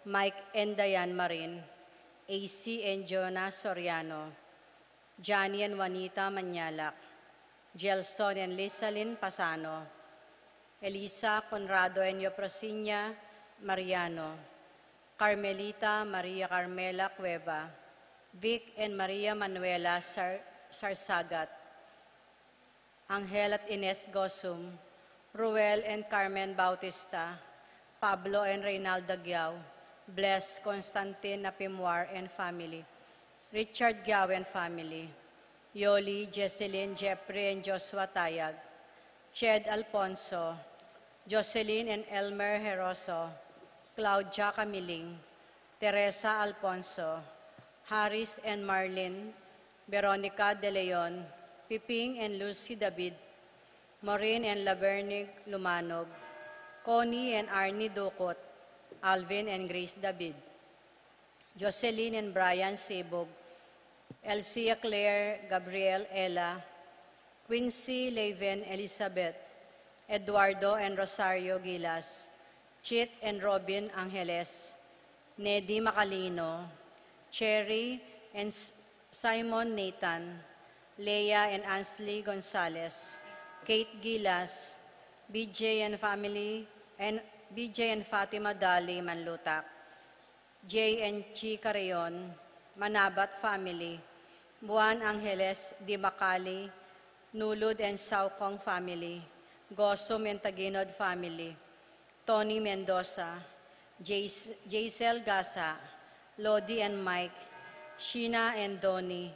Mike and Diane Marin, AC and Jonah Soriano, Johnny and Juanita Manyalak, Gelson and Lizalyn Pasano, Elisa Conrado and Yoprosinia Mariano, Carmelita Maria Carmela Cueva, Vic and Maria Manuela Sarsagat, Angel at Ines Gosum, Ruel and Carmen Bautista, Pablo and Reynaldo Giao, Bless Constantine Napimwar and family, Richard Giao and family, Yoli, Jesselyn, Jeffrey and Joshua Tayag, Ched Alfonso, Jocelyn and Elmer Heroso, Claudia Camiling, Teresa Alfonso, Harris and Marlene, Veronica De Leon, Piping and Lucy David, Maureen and Labernig Lumanog, Connie and Arnie Ducot, Alvin and Grace David, Jocelyn and Brian Sebog, Elsia Claire Gabriel Ella, Quincy Leven Elizabeth, Eduardo and Rosario Gilas, Chit and Robin Angeles, Neddy Macalino, Cherry and Simon Nathan, Leah and Ansley Gonzalez, Kate Gilas, BJ and Fatima Dali Manlutak, Jay and Chika Rayon, Manabat family, Buwan Angeles Di Bacali, Nulud and Saukong family, Gosum and Taginod family, Tony Mendoza, Jaisel Gasa, Lodi and Mike, Sheena and Donnie,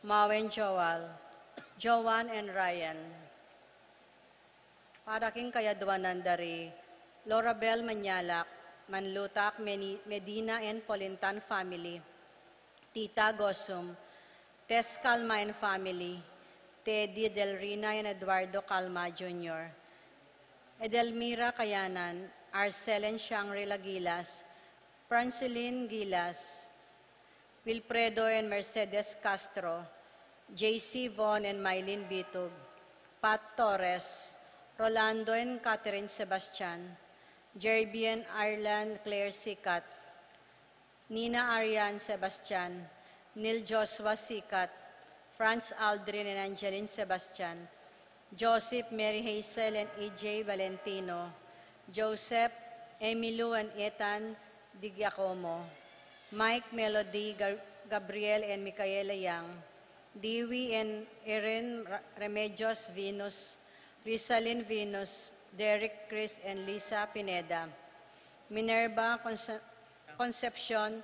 Mau and Joel, Joan and Ryan. Para king kayadwanan dari, Lorabel Manyalak, Manlutak, Medina and Polintan family, Tita Gosum, Tess Calma and family, Teddy Delrina and Eduardo Calma Jr., Edelmira Kayanan, Arcel and Shangri-La Gilas, Francilyn Gilas, Wilfredo and Mercedes Castro, JC Von and Mylene Bitug, Pat Torres, Rolando and Catherine Sebastian, Jerby and Ireland Claire Sikat, Nina Arian Sebastian, Neil Joshua Sikat, Franz Aldrin and Angeline Sebastian, Joseph Mary Hazel and EJ Valentino, Joseph, Emilu and Ethan Di Giacomo, Mike Melody, Gabriel and Micaela Yang, Dewey and Erin Remedios Venus, Rizalyn Venus, Derek Chris and Lisa Pineda, Minerva Concepcion,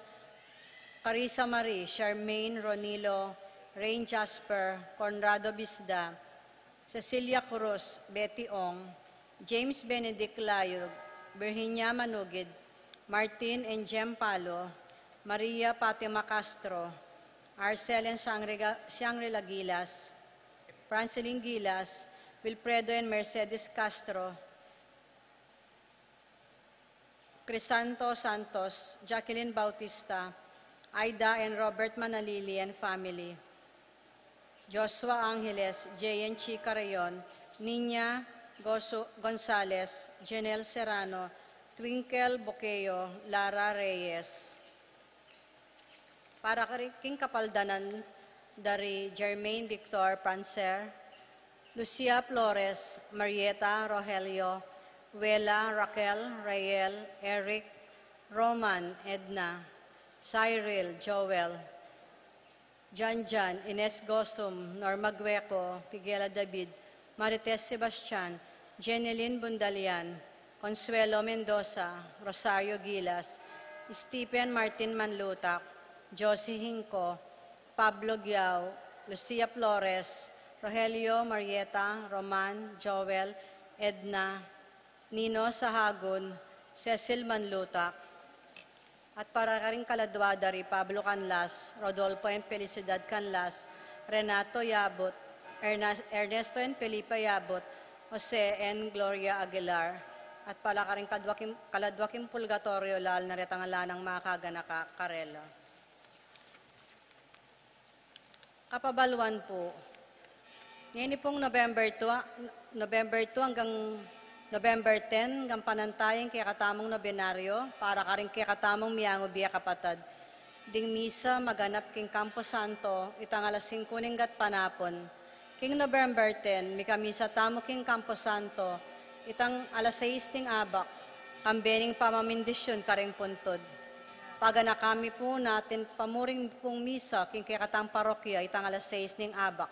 Carissa Marie, Charmaine Ronilo, Rain Jasper, Conrado Bisda, Cecilia Cruz, Betty Ong, James Benedict Layog, Virginia Manugid, Martin and Jem Palo, Maria Fatima Castro, Arcel and Shangri-La Gilas, Francilyn Gilas, Wilfredo and Mercedes Castro, Crisanto Santos, Jacqueline Bautista, Aida and Robert Manalili and family, Joshua Angeles, Jay and Chika Rayon, Nina Gonzalez, Janelle Serrano, Twinkle Boqueo, Lara Reyes. Para king kapaldanan dari Jermaine Victor Prancer, Lucia Flores, Marieta Rogelio, Wela, Raquel, Rael, Eric, Roman, Edna, Cyril, Joel, Janjan, Ines Gosum, Norma Gueco, Piguela David, Marites Sebastian, Jeneline Bundalian, Consuelo Mendoza, Rosario Gilas, Stephen Martin Manlutak, Josie Hinco, Pablo Giao, Lucia Flores, Rogelio Marieta, Roman, Joel, Edna, Nino Sahagun, Cecil Manlutak, at para ring kaladwa dari Pablo Canlas, Rodolfo and Felicidad Canlas, Renato Yabot, Ernesto and Felipe Yabot, Jose and Gloria Aguilar, at pala ka rin kaladwaking pulgatorio lal na retangalan ng mga kaganaka Karela. Kapabaluan po, ngayon pong November 2 hanggang November 10, gampanantayang kaya katamong nobenaryo, para ka rin kaya katamong miyango biya kapatad. Ding misa maganap king Campo Santo, itang alas 5 gat panapon. King November 10, mi kamisa tamo king Campo Santo, itang alas 6 ting abak, kambening pamamindisyon karing puntod. Pagana kami po natin pamuring pong misa king kaya katang parokya, itang alas 6 ning abak.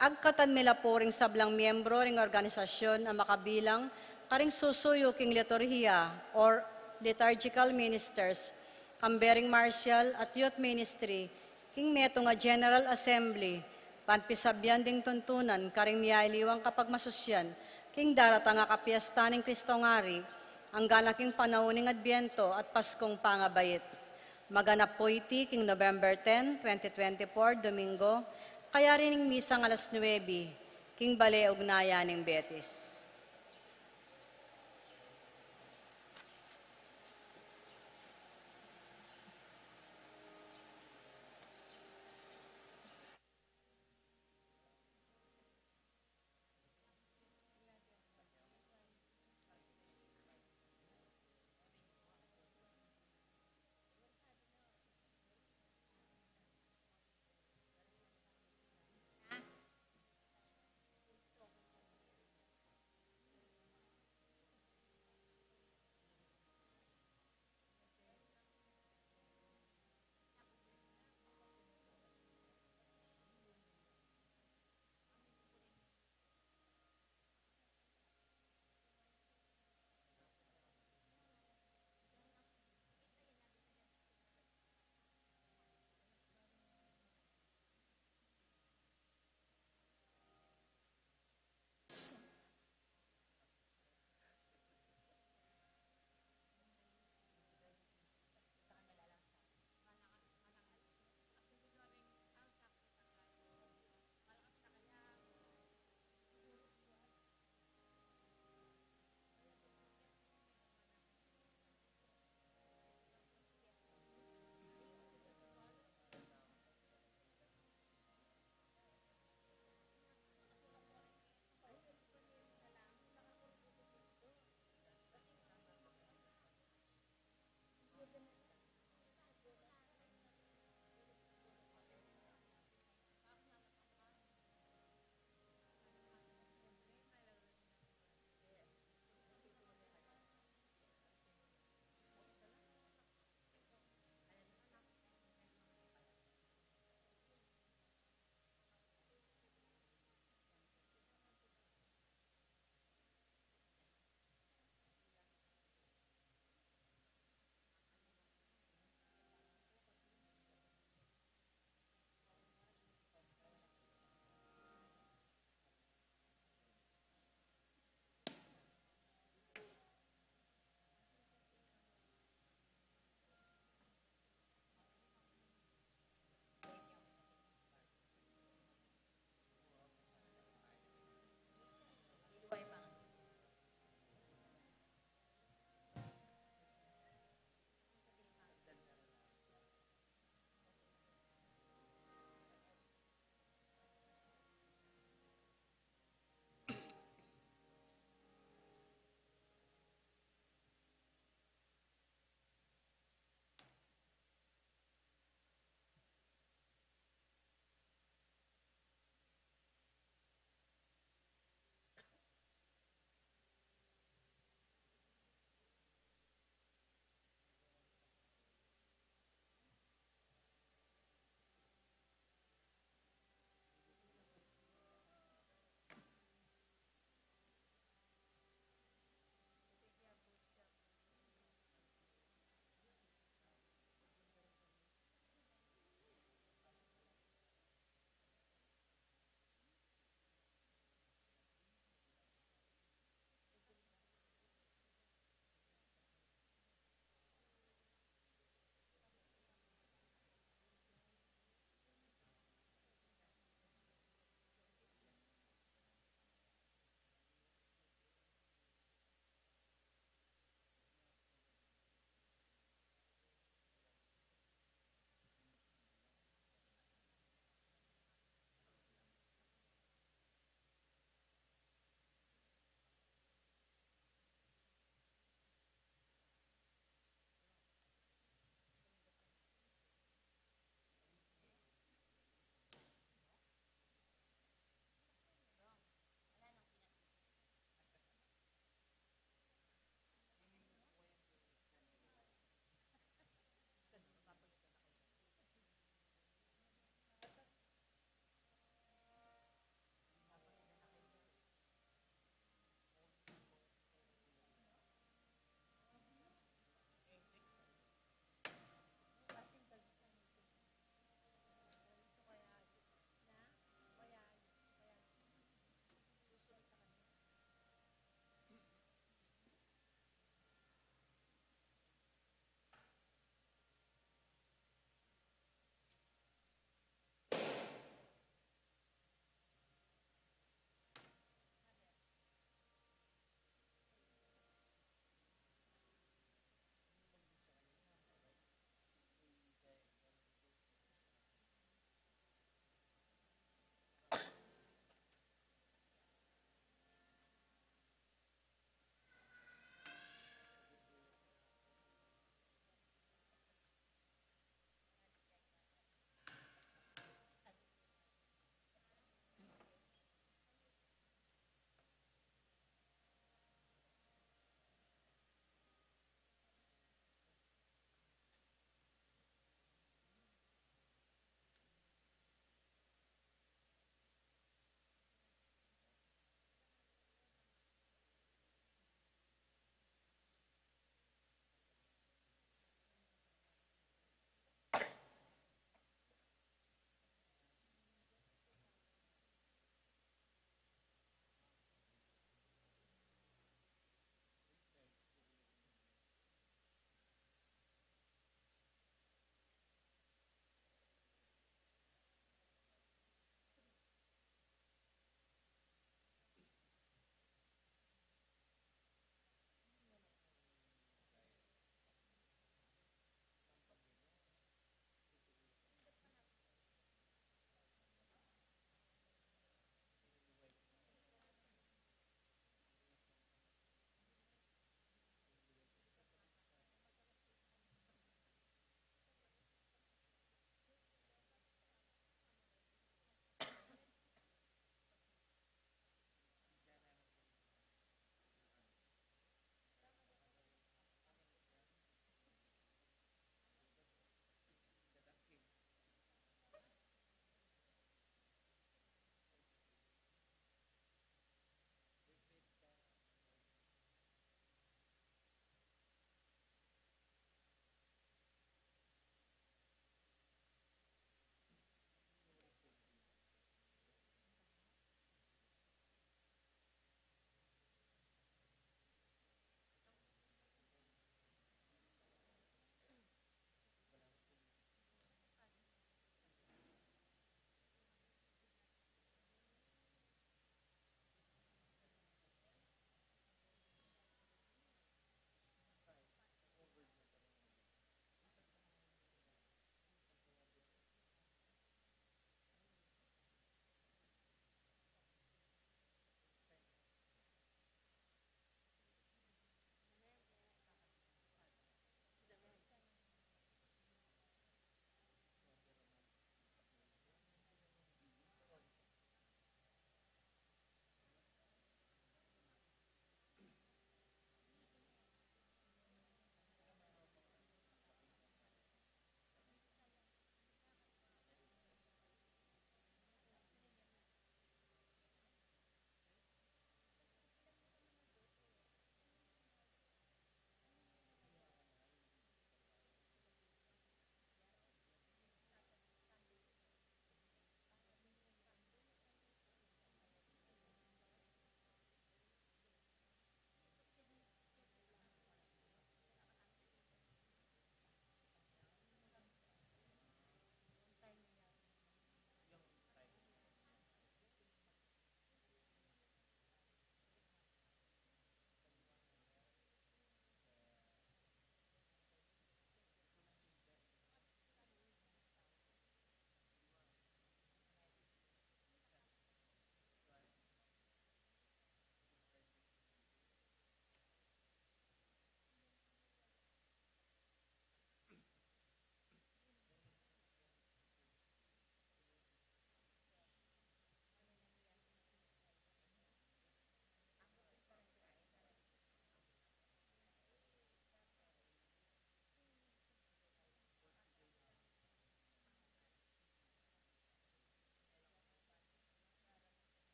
Agkatan nila po ring sablang miyembro ring organisasyon ang makabilang karing susuyo king liturhiya or liturgical ministers, kambering martial at youth ministry, king meto nga General Assembly, panpisabyan ding tuntunan karing miyailiwang kapag masusyan, king darata nga kapiesta ning Kristongari, ang ganaking panauning Adbyento at Paskong Pangabayit. Maganap po iti king November 10, 2024, Domingo, kaya rin ng misang alas 9, king bale ugnaya ng Betis.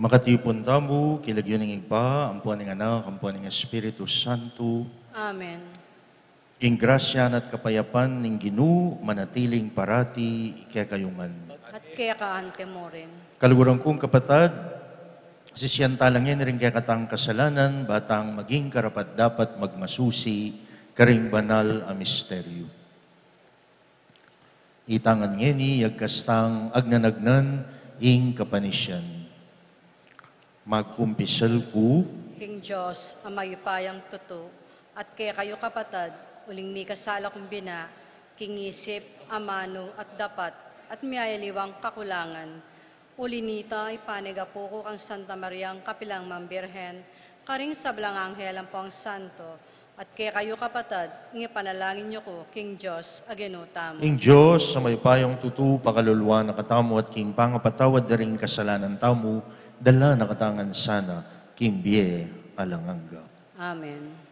Makatipon tamu, kilagyo ng igba, ampuan ng anak, ampuan ng Espiritu Santo. Amen. Ing grasya at kapayapan ng Ginoo manatiling parati kaya kayungan. At kaya kaante mo rin. Kaluguran kong kapatad, sisiyantalang yan rin kaya katang kasalanan, batang maging karapat dapat magmasusi, karing banal a misteryo. Itangan ngeni, yagkastang agnanagnan, ing kapanisyan. Magkumpisal ko, King Diyos, ang mayupayang tuto, at kaya kayo kapatad, uling mi kasala kong bina, king isip, amano at dapat, at miyayaliwang kakulangan. Ulinita, ipaniga po ko kang Santa Mariang Kapilang Mambirhen, karing sablang anghel ang po ang santo, at kaya kayo kapatad, panalangin niyo ko, King Diyos, agenutamo. ing Diyos sa may payong tutu, pakalulwa na katamo at king pangapatawad na ring kasalanan tamo, dala nakatangan sana, king biye alanganga. Amen.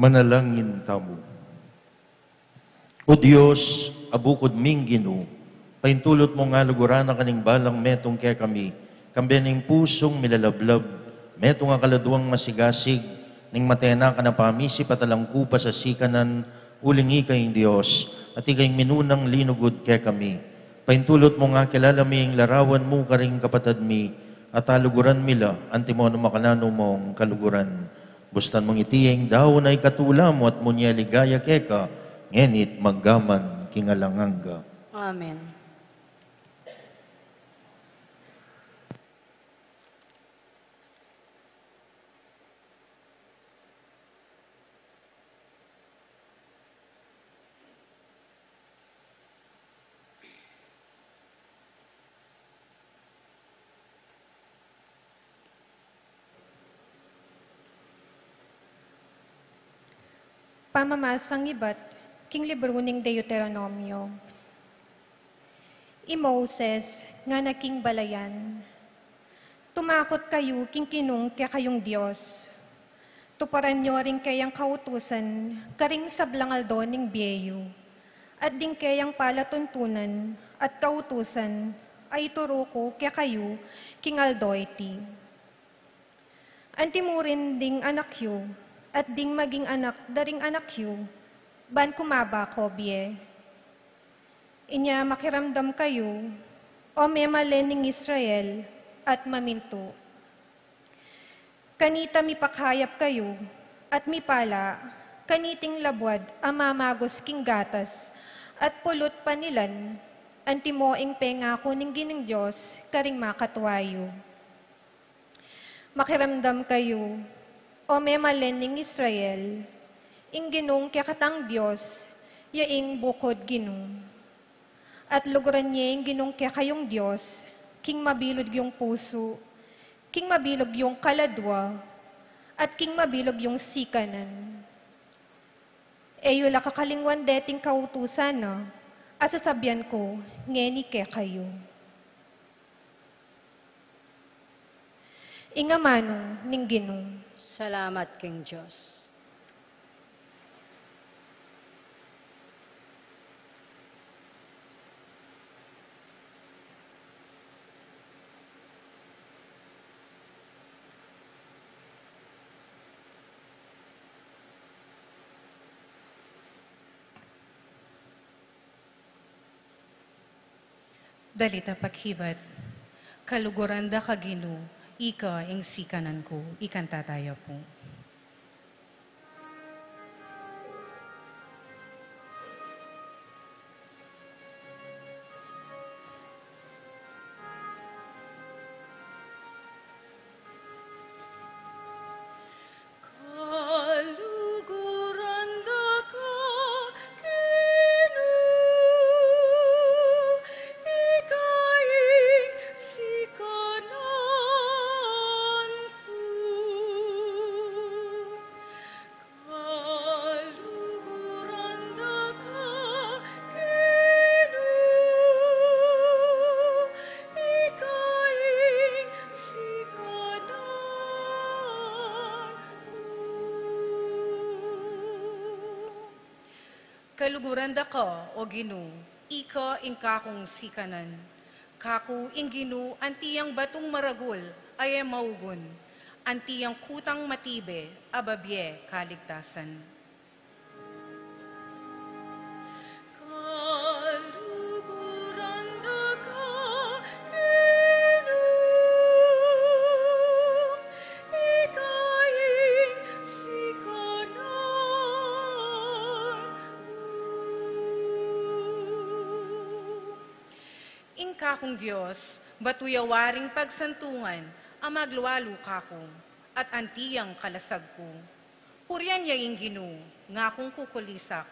Manalangin kamo. O Diyos, abukod ming Ginoo, paintulot mo nga luguran na kaning balang metong kaya kami, kambiyaning pusong milalablab, metong nga kaladuang masigasig, ning matena ka na pamisi patalangku pa sa sikanan, uling ikay Diyos, at ikay minunang linugod kaya kami. Paintulot mo nga kilala mi larawan mo karing kapatad mi, at aluguran mila, antimono makanano mong kaluguran. Bustan mong itiyeng daw na ikatula mo at munya ligaya keka, ngenit maggaman kingalanganga. Amen. Pamamasang ibat, king libro ning Deuteronomio. I Moses, nga naking balayan, tumakot kayo king kinung kaya kayong Diyos. Tuparan nyo rin kayang kautusan, karing sablangal do ning biyeyo, at din kayang palatuntunan at kautusan ay turo ko kaya kayo king aldoyti. Antimurin ding anak yu, at ding maging anak daring anak yu, ban kumaba ko biye. Inya makiramdam kayo, o memalening Israel, at maminto. Kanita mipakayap kayo, at mipala, kaniting labwad, amamagos king gatas, at pulot panilan, antimoing pengako ning gining Diyos, karing makatwayo. Makiramdam kayo, o memalening Israel, ing ginong kakatang Diyos, yaing bukod ginong. At luguran niya ing ginong kayong Diyos, king mabilog yung puso, king mabilog yung kaladwa, at king mabilog yung sikanan. Eyo la kakalingwan deting kautusan na, asasabyan ko, ngeni kayo. Ingamano ning ginong. Salamat, King Diyos. Dalita paghibat, kaluguranda ka Ginoo, ika ang sikanan ko, ikanta tayo po. Kaluguranda ka, o Ginoo, ika ing kakong sikanan. Kaku ing Ginoo, antiyang batong maragul, ay maugon. Antiyang kutang matibe, ababye kaligtasan. Kakong Diyos, batuyawaring pagsantungan, ang magluwalo kakong, at antiyang kalasag ko. Huryan yaing Ginoo, nga kong kukulisak,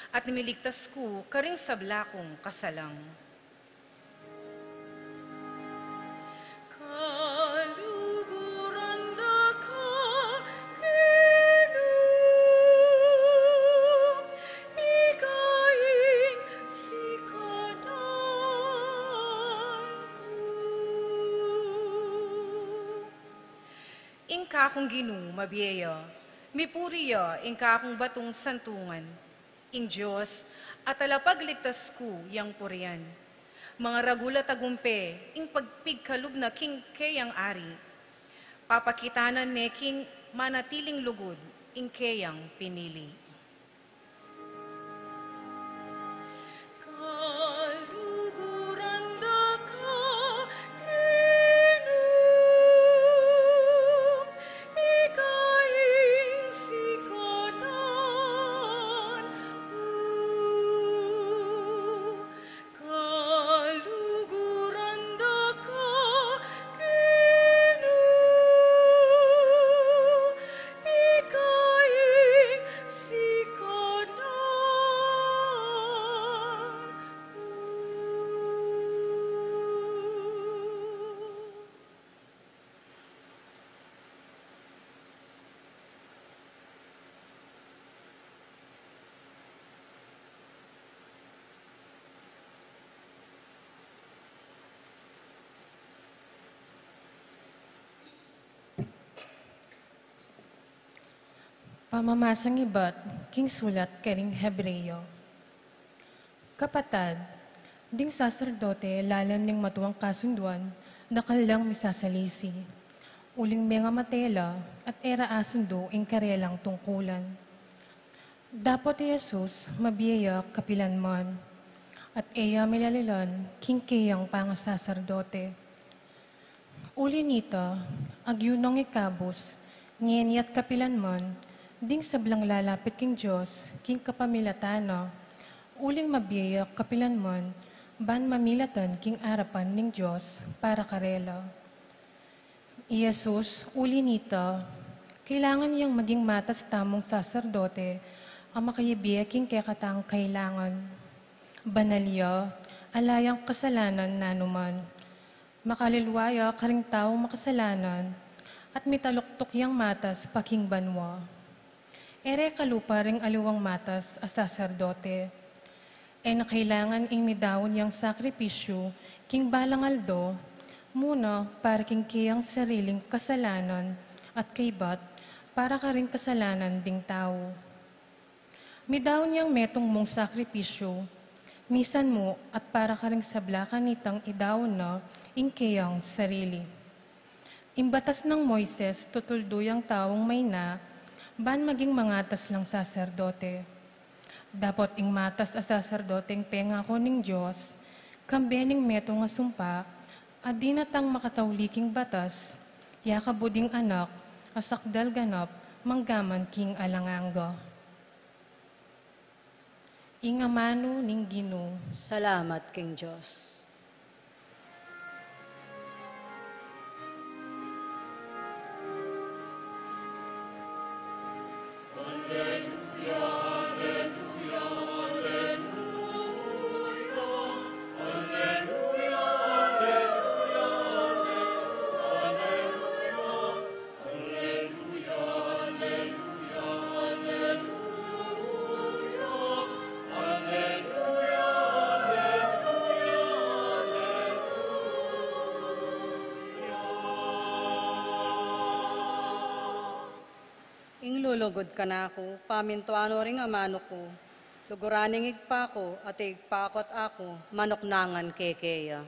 at nimiligtas ko karing sablakong kasalang. Kakong Ginoo, mabiyaya, Mipuriya, ingka akong batong santungan. Ing Diyos, at alapagligtas ko yang purian. Mga ragula tagumpe, ing pagpigkalub na king kayang ari. Papakitanan ne king manatiling lugod, ing kayang pinili. Pamamasang iba't king sulat karing Hebreyo. Kapatad, ding saserdote lalam ning matuwang kasunduan na kanilang misasalisi. Uling mga matela at era asundo ing karelang tungkulan. Dapat Jesus mabiyaya kapilan man at eya milalilan king kayang pangasaserdote. Uli nita, agyunong ikabos, ngeniat kapilan man, ding sablang lalapit king Diyos, king kapamilatana, uling mabiyaya kapilan man, ban mamilatan king arapan ning Diyos para karela. Jesus, uli nita, kailangan niyang maging matas tamong saserdote, ang makayibiya king kekatang kailangan. Banalya, alayang kasalanan nanuman, makalilwaya karing taong makasalanan, at mitaluktok yang matas paking banwa. Ere kalupa ring aluwang matas a saserdote. E na kailangan ing midawon yang sakripisyo, king balangaldo, muna para king kiyang sariling kasalanan at kaybat para ka rin kasalanan ding tao. Midawon yang metong mong sakripisyo, misan mo at para ka rin sablakan nitang idawon na ing kiyang sarili. Imbatas ng Moises tutuldo yang taong may na, ban maging mangatas lang saserdote. Dapat ing matas a saserdoteng pengako ning Diyos, kambening meto nga sumpa, adi natang makatauliking batas, yakabuding anak, asakdal ganap, manggaman king alanganga. Ingamano ning Ginoo. Salamat, King Diyos. Lulugod ka na ako, pamintuano ring amano ko. Luguraning igpa ko, at igpakot ako, manoknangan kekeya.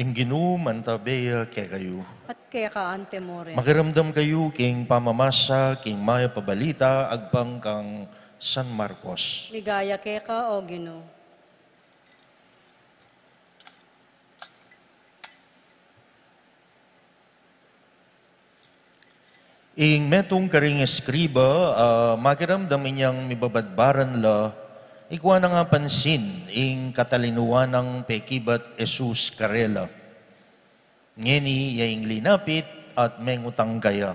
Ing Ginoo mantabeya kay kayo. At kaya ka ante mo rin. Makiramdam kayo king pamamasa, king maya pabalita, agpang kang San Marcos. Ligaya kaya ka, O Ginoo. Ing metong karing eskriba, makiramdam inyang mibabadbaran la, ikuha na nga pansin, ing katalinuan ng pekibat Jesus Karela. Ngeni yaing linapit, at mengutang gaya.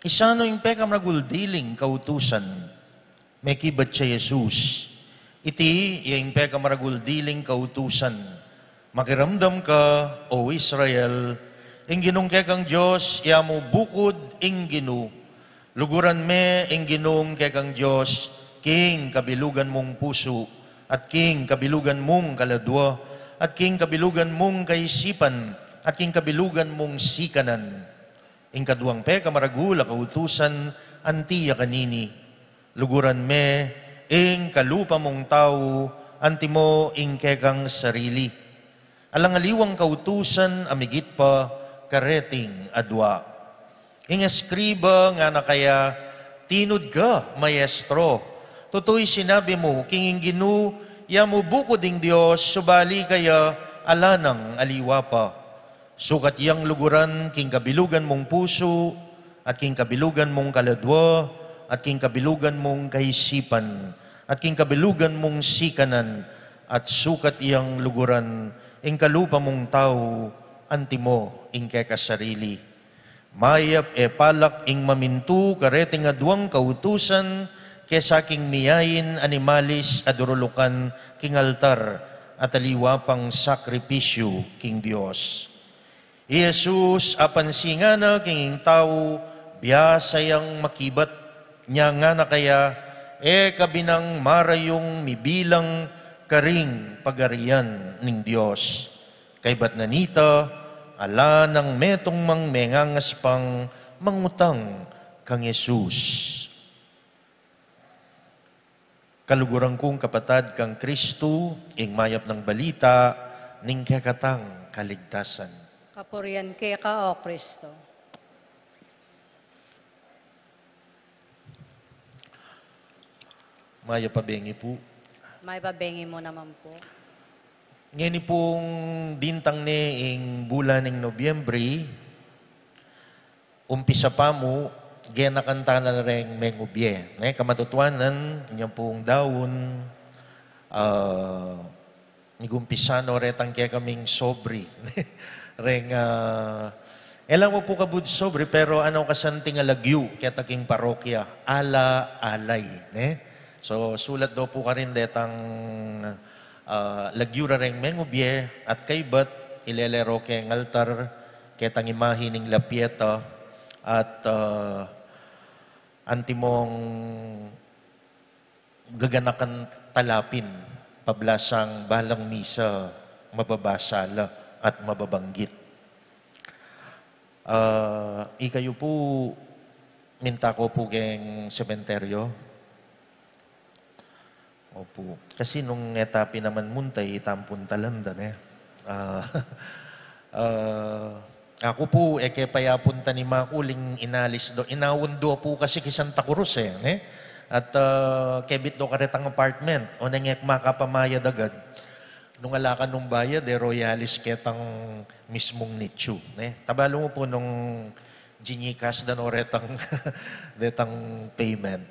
Isano yung pekam raguldiling kautusan, may kibat siya Jesus. Iti yung pekam raguldiling kautusan, makiramdam ka, O Israel, ing kekang Diyos, yamo bukod ing ginu, luguran me ing ginong kekang Diyos, king kabilugan mong puso, at king kabilugan mong kaladwa, at king kabilugan mong kaisipan, at king kabilugan mong sikanan. Ing kaduang peka maragula kautusan, antiya kanini. Luguran me, ing kalupa mong tao, anti mo ing kekang sarili. Alangaliwang kautusan, amigit pa, kareting adwa. Ing eskriba nga na kaya, tinud ka, maestro. Toto'y sinabi mo, king ginu, yamu bukod ing Diyos, subali kaya, alanang aliwa pa. Sukat yang luguran, king kabilugan mong puso, at king kabilugan mong kaladwa, at king kabilugan mong kaisipan, at king kabilugan mong sikanan, at sukat yang luguran, ing kalupa mong tao, antimo, ing kekasarili. Mayap e palak ing mamintu, kareting adwang kautusan, kesa king miyayin animalis adurulukan, king altar, at aliwapang sakripisyo, king Diyos. Jesus, apansingana king tao, biyasayang makibat niya nga na kaya, kabinang marayong mibilang karing pagarian ning Diyos. Kay bat nanita, ala ng metong mang mengangas pang mangutang kang Jesus. Kalugurang kong kapatad kang Kristo, ing mayap ng balita, ning kakatang kaligtasan. Kapurian kay ka, O Kristo. Maya pabengi po. May babengi mo naman po. Ngayon pong dintang ni ing bulan ng Nobyembre, umpisa pa mo, genakanta na rin mengubye. Kamatutuanan, niya pong daon, nigumpisano retang kaya kaming sobri. Reng, elang mo po kabud sobre, pero ano kasanting alagyu, kaya taking parokya, ala-alay. So, sulat daw po ka rin detang lagyu ra reng mengubye, at kaybat, ilelero keng altar, kaya tang imahin ng lapieta, at antimong gaganakan talapin, pablasang balang misa, mababasala, at mababanggit. Ikayo po, minta ko po keng sementeryo. Opo. Kasi nung etapi naman muntay, itampun talandan ako po, kaya punta ni Makuling inalis do. Inawundo po kasi kay Santa Cruz At kebit do karetang apartment. O nangyak makapamaya dagad. Nung alakan nung bayad, royalis ketang mismong nichu. Tabalo mo po nung ginikas dan oretang detang payment.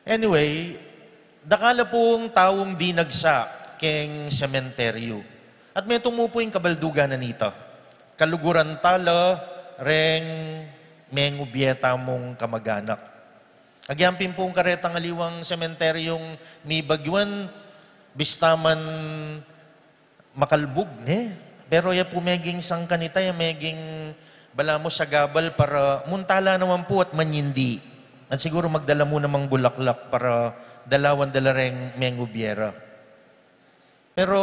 Anyway, dakala pong taong di nagsa keng sementeryo. At may tumupo yung kabaldugan na nito. Kaluguran tala, reng mengubyeta mong kamag-anak. Agyampin pong karetang aliwang sementeryong may bagyuan, bistaman makalbog, Pero ya po meging sangkanita, ya meging bala mo sa gabal para muntala naman po at manyindi. At siguro magdala mo namang bulaklak para dala reng mengubyera. Pero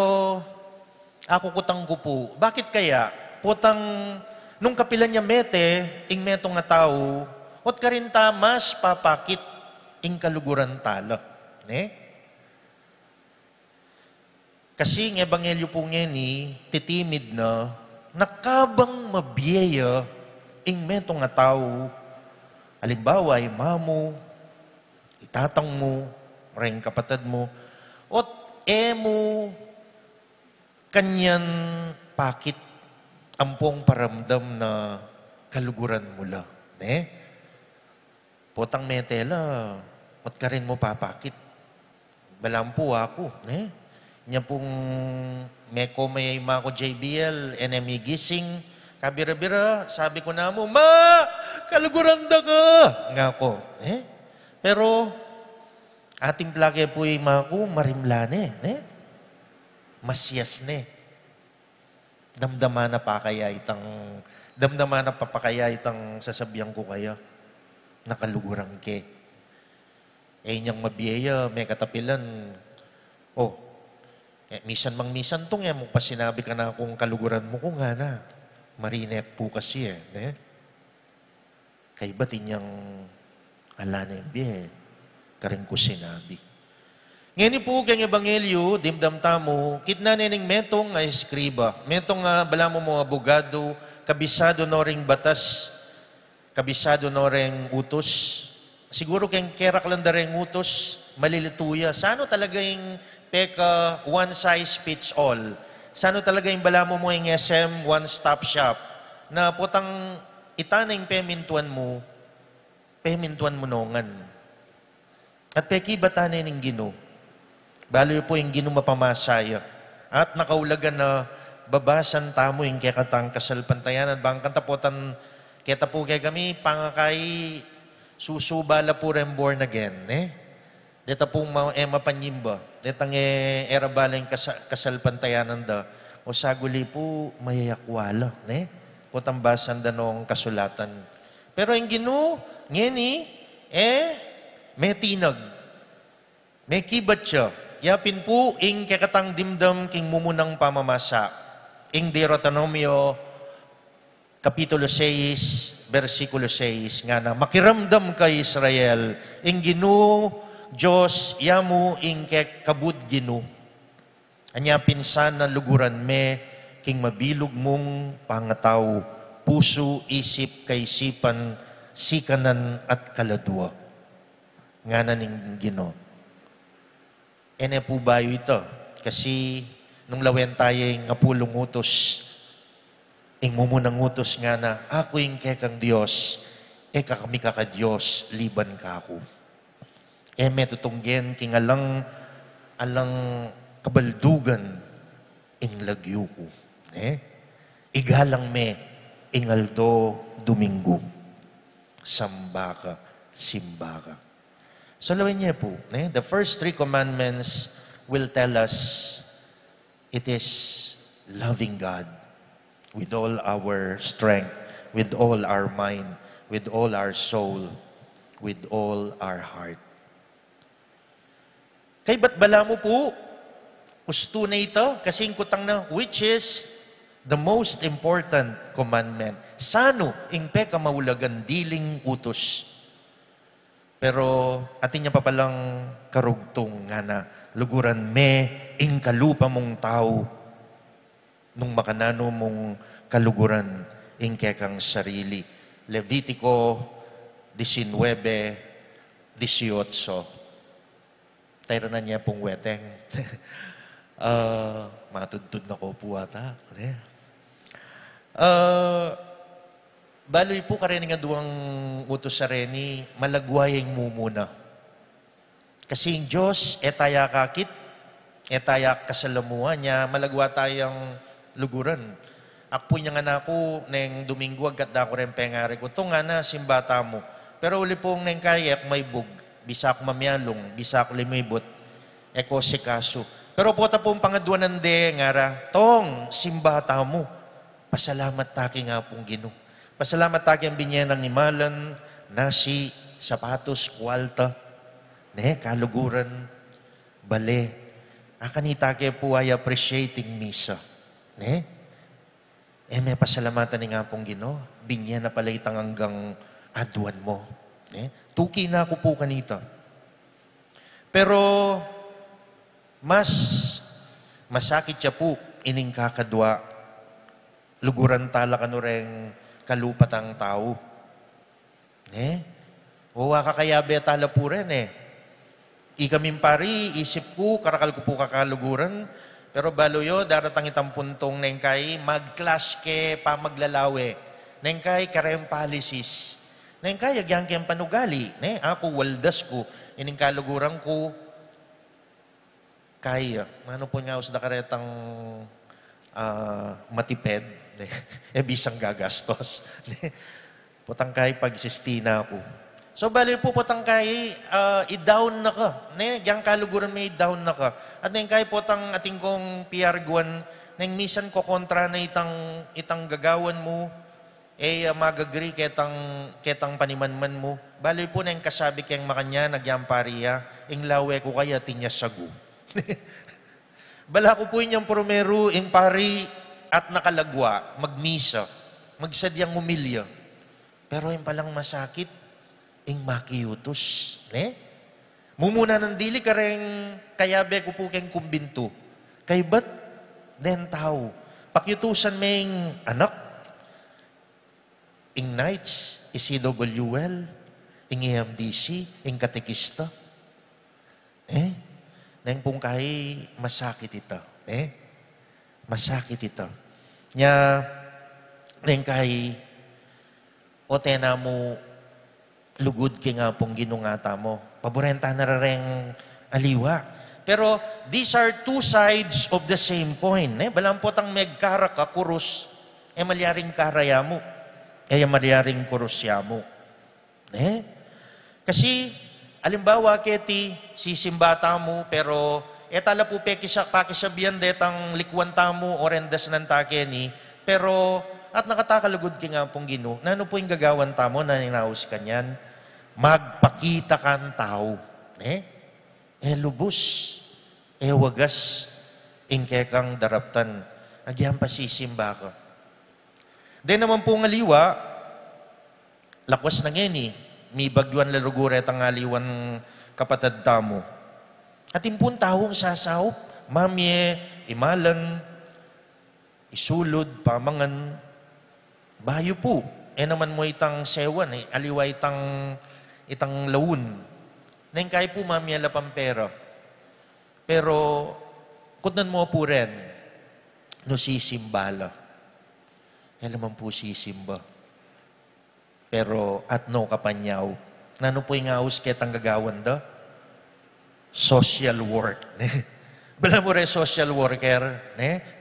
ako kutang ko po, bakit kaya? Putang, nung kapilan niya mete, ing metong nga tao, ot karinta mas papakit ing kaluguran tala. Kasi ng ebanghelyo po ngeni, titimid na, nakabang mabiyaya ing metong nga tao, halimbawa, mamo, itatang mo, reng kapatid mo, ot mo, kanyan pakit ampong paramdam na kaluguran mula. Potang metela, ot ka rin mo papakit. Balampo ako. Nya pong meko may mako JBL, enemy gising, Kabira-bira, sabi ko na mo, Ma! Kaluguranda ka! Nga ko. Pero, ating plake po ay maku, marimlane. Masyas ne. Damdaman na papakaya itang sasabihan ko kaya. Nakalugurang ke. Inyang mabiyaya, may katapilan. Misan tong mo pa sinabi ka na kung kaluguran mo ko nga na. Marinek po kasi Kay ba't inyang ala na yung biye? Karing ko sinabi. Ngayon po kang ebanghelyo, dimdam tamo, kitna nining metong nga eskriba, metong nga bala mo mga abogado, kabisado no ring batas, kabisado no ring utos. Siguro kang kerak lang da ring utos, malilituya. Sano talaga yung peka one size fits all? Sano talaga yung bala mo yung SM one-stop shop? Na putang itanay pemintuan mo nongan. At peki batanay ng Gino. Balo po yung Gino mapamasaya. At nakaulagan na babasan tamo yung kekatang kasalpantayanan. Bang kantapotan, keta po kay kami, pangakay susubala po rin born again. Dito pong mapanyimba. Dito era bala yung kasalpantayanan da. O saguli po, mayayakwala. Putambasan da nung kasulatan. Pero yung Gino, ngeni, may tinag. May kibat siya. Yapin po, ing kekatang dimdam king mumunang pamamasa. Ing Deuteronomio, Kapitulo 6, versikulo 6, nga na, makiramdam kay Israel, ing Gino, Diyos, yamu, ing kabud Gino. Anya pinsan na luguran me, king mabilog mong pangataw, puso, isip, kaisipan, sikanan at kaladwa. Nga na ning Gino. Po bayo ito? Kasi nung lawen tayo nga pulong utos, ing mumunang utos nga na, ako yung kekang Diyos, kami kaka Diyos, liban ka ako. Metutunggen king alang kabaldugan, ing lagyo ko. Igalang me, ingaldo Domingo. Sambaka, simbaka. So, lawin niya po, the first 3 commandments will tell us it is loving God with all our strength, with all our mind, with all our soul, with all our heart. Kay ba't bala mo po? Gusto na ito, kasing kutang na, which is the most important commandment. Sano, ingpe ka maulagan diling utos. Pero atin niya pa palang karugtong nga na luguran me ing kalupa mong tao nung makanano mong kaluguran ing kekang sarili. Levitico 19:18. Tayo na niya pong weteng. Matudtod na ko po ata. Baloy po karini nga duwang utos sa reni, malagwayang mo muna. Kasi yung Diyos, etaya kakit, etaya kasalamuhan niya, malagwa tayong luguran. Akpo niya nga na ako, neng Domingo, agad na ako rin pengari ko. Ito nga na, simbata mo. Pero uli pong neng kayak, may bug. Bisa ako mamyalong, bisa ako limibot. Eko si kaso. Pero po ta pong pangadwa nande, ngara, tong, simbata mo. Pasalamat taki nga pong Gino. Pasalamat taki ang binyenang imalan, nasi, sapatos, kwalta, kaluguran, bale. Akanita ke po ay appreciating misa. May pasalamatan ni nga pong Gino, binyen na pala itang hanggang aduan mo. Tuki na ako po kanita. Pero, mas masakit siya po, ining kakadwa, luguran tala kanureng kalupatang tao. O kakayabe tala po rin Ikamin pari, isip ko, karakal ko po kakaluguran, pero baloyo, daratang itang puntong nengkay, mag-clash ke pamaglalawe. Nengkay, karayang policies. Nengkay, agyang kayang panugali. Ako, waldas ko, ining kaluguran ko, kaya. Ano po nga, usda karetang matiped, Bisang gagastos. Putangkay pagsistina ako. So, bali po putangkay, i-down na ka. Yang kaluguran may i-down na ka. At nang kay putang ating kong PR guwan, nang misan ko kontra na itang gagawan mo, magagri ketang panimanman mo. Bali po nang kasabi kayang makanya, nagyampariya, ing lawe ko kaya tinyasagu. Bala ko po inyang promero, ing pari at nakalagwa, magmisa, magsadyang umilya. Pero yung palang masakit, ing makiyutos. Mumuna ng dili ka rin, kayabe ko po kayong kumbinto. Kay ba't den tao? Pakyutusan may anak, ing Knights, ECWL, ing EMDC, ing katekista. Nang pong kay masakit ito. Masakit ito. Nya, nang kay o tena mo lugod ki nga pong ginungata mo. Paborenta na rin aliwa. Pero these are two sides of the same coin. Balampot ang megkara ka kurus, malyaring karaya mo. Malyaring kurusya mo. Kasi, alimbawa keti, sisimbata mo, pero tala po pakisabihan detang likwanta mo, orendas ng takeni, pero at nakatakalugod ki nga pong Ginoo, na ano po yung gagawan tamo na ninaus kanyan? Magpakita kang tao. Lubos. Wagas. Ingkekang daraptan. Agyan pa sisimba ka. Then naman po ng aliwa, lakwas na ngeni, may bagyuan laluguret ang aliwan kapatad tamo. At impun tawong sasawp, mamye, imalan, isulod, pamangan, bayo po. Naman mo itang sewan, aliwa itang laun. Nang kaya po mamye lapang pera. Pero, kunan mo po rin, no sisimbala. Naman po sisimba. Pero, at no kapanyaw. Nano po yung ngaus ketang gagawan da? Social work. Bala mo rin social worker,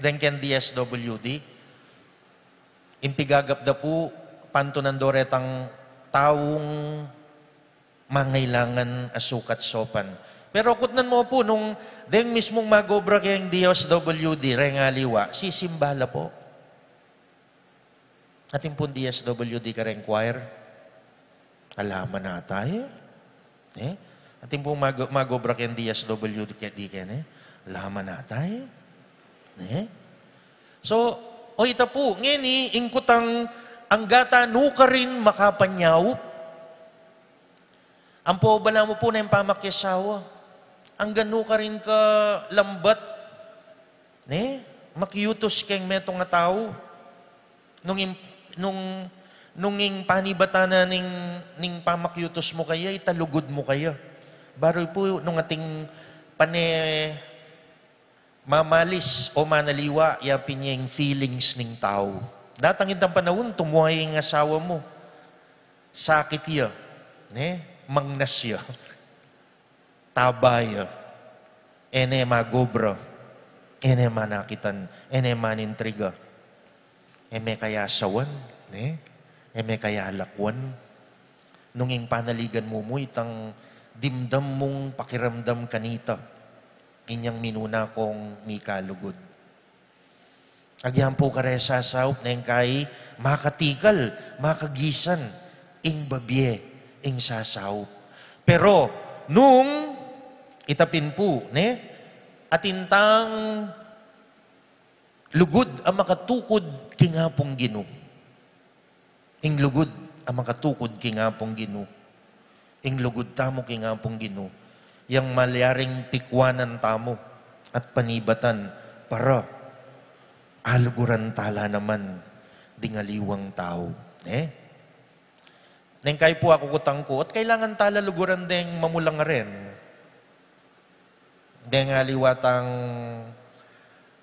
then ken DSWD. Impigagap da po, panto nandoretang taong mangailangan asukat sopan. Pero kutnan mo po, nung deng mismong magobra kayang DSWD, rengaliwa, sisimbala po. Ating po DSWD ka rin choir, alaman na tayo. Ating po magobra kayang DSWD alaman na tayo. So, ita po, ngeni, ingkutang ang gata nuka rin makapanyaw. Ang po, bala mo po na yung pamakyasawa. Ang ganu ka rin ka lambat. Makiyutos kayong metong nga tao. Nung panibata na ning pamakyutos mo kaya, italugod mo kaya. Baroy po, nung ating mamalis o manaliwa, yapin niya yung feelings ng tao. Datang itang panahon, tumuhay yung asawa mo. Sakit ya. Mangnas ya. Tabay ya. Magobra. Manakitan. Manintriga. May kaya asawan. May kaya lakwan. Nung yung panaligan mo itang dimdam mong pakiramdam kanita. Inyang minuna kong mikalugod. Agyan po kare sasawp na yung kay makatikal, makagisan, ing babye, ing sasawp. Pero, nung itapin po, atintang lugod ang makatukod kingapong Ginoo. Ing lugod ang makatukod kingapong Ginoo. Ing lugod tamo kingapong Ginoo. Yang malyaring pikwanan tamo at panibatan para aluguran tala naman dingaliwang tao. Neng kay po ako kutang ko, at kailangan tala luguran deng mamulang rin. Deng aliwatang